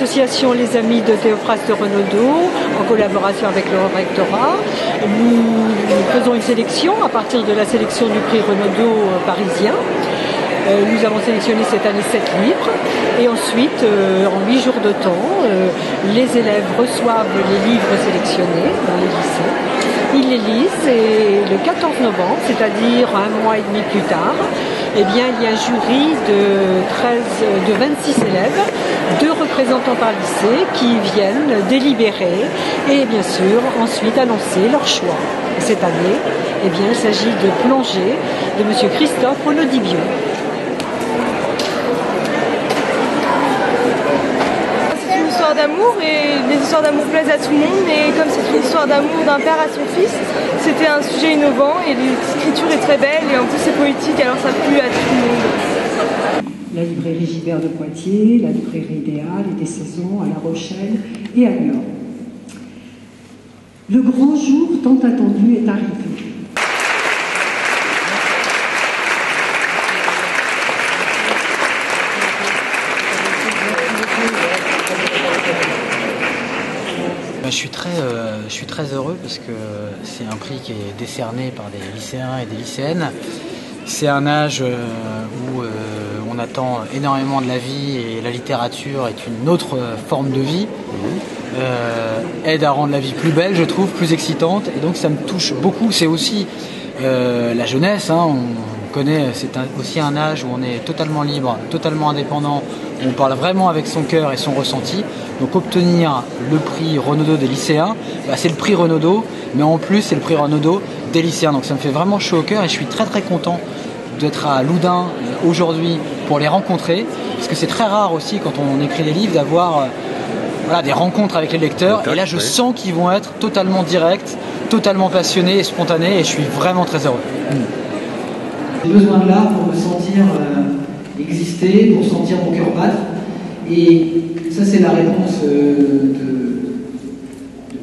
l'association Les Amis de Théophraste de Renaudot, en collaboration avec le rectorat, nous faisons une sélection à partir de la sélection du prix Renaudot parisien. Nous avons sélectionné cette année 7 livres et ensuite, en 8 jours de temps, les élèves reçoivent les livres sélectionnés dans les lycées. Ils les lisent et le 14 novembre, c'est-à-dire un mois et demi plus tard, eh bien, il y a un jury de 26 élèves, 2 représentants par lycée qui viennent délibérer et bien sûr ensuite annoncer leur choix. Cette année, eh bien, il s'agit de Plongée de M. Christophe Onodibio. D'amour et les histoires d'amour plaisent à tout le monde et comme c'est une histoire d'amour d'un père à son fils, c'était un sujet innovant et l'écriture est très belle et en plus c'est poétique alors ça plut à tout le monde. La librairie Gibert de Poitiers, la librairie Idéal et des Saisons à La Rochelle et à Lyon. Le grand jour tant attendu est arrivé. Je suis très heureux parce que c'est un prix qui est décerné par des lycéens et des lycéennes. C'est un âge où on attend énormément de la vie et la littérature est une autre forme de vie. Aide à rendre la vie plus belle, je trouve, plus excitante et donc ça me touche beaucoup. C'est aussi la jeunesse, hein, on connaît, c'est aussi un âge où on est totalement libre, totalement indépendant, où on parle vraiment avec son cœur et son ressenti. Donc obtenir le prix Renaudot des lycéens, c'est le prix Renaudot, mais en plus c'est le prix Renaudot des lycéens. Donc ça me fait vraiment chaud au cœur et je suis très très content d'être à Loudun aujourd'hui pour les rencontrer, parce que c'est très rare aussi quand on écrit des livres d'avoir des rencontres avec les lecteurs. Et là je sens qu'ils vont être totalement directs, totalement passionnés et spontanés et je suis vraiment très heureux. J'ai besoin de l'art pour me sentir exister, pour sentir mon cœur battre. Et ça, c'est la réponse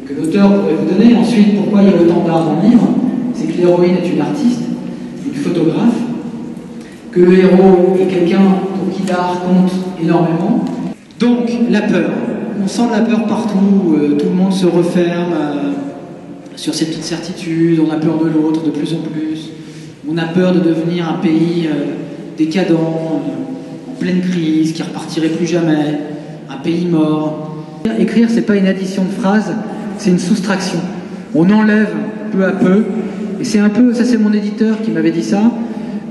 que l'auteur pourrait vous donner. Ensuite, pourquoi il y a autant d'art dans le livre? C'est que l'héroïne est une artiste, une photographe, que le héros est quelqu'un pour qui l'art compte énormément. Donc, la peur. On sent de la peur partout, tout le monde se referme sur ses petites certitudes, on a peur de l'autre de plus en plus. On a peur de devenir un pays décadent, en pleine crise, qui repartirait plus jamais, un pays mort. Écrire, c'est pas une addition de phrases, c'est une soustraction. On enlève peu à peu, et c'est un peu, ça c'est mon éditeur qui m'avait dit ça,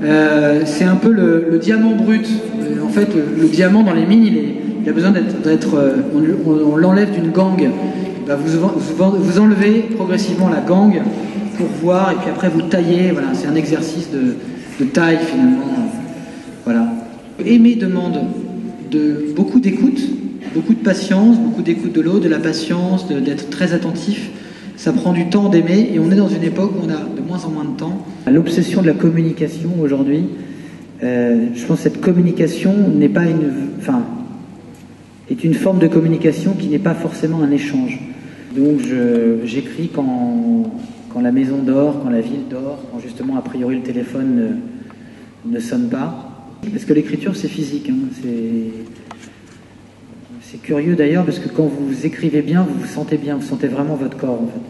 c'est un peu le diamant brut. En fait, le diamant dans les mines, il a besoin d'être on l'enlève d'une gangue. Vous enlevez progressivement la gangue pour voir, et puis après vous taillez, voilà, c'est un exercice de taille finalement. Voilà. Aimer demande beaucoup d'écoute, beaucoup de patience, beaucoup d'écoute de l'autre, de la patience, d'être très attentif. Ça prend du temps d'aimer et on est dans une époque où on a de moins en moins de temps. L'obsession de la communication aujourd'hui, je pense que cette communication n'est pas est une forme de communication qui n'est pas forcément un échange. Donc j'écris quand la maison dort, quand la ville dort, quand justement a priori le téléphone ne sonne pas. Parce que l'écriture c'est physique, hein. C'est curieux d'ailleurs parce que quand vous écrivez bien, vous vous sentez bien, vous sentez vraiment votre corps en fait.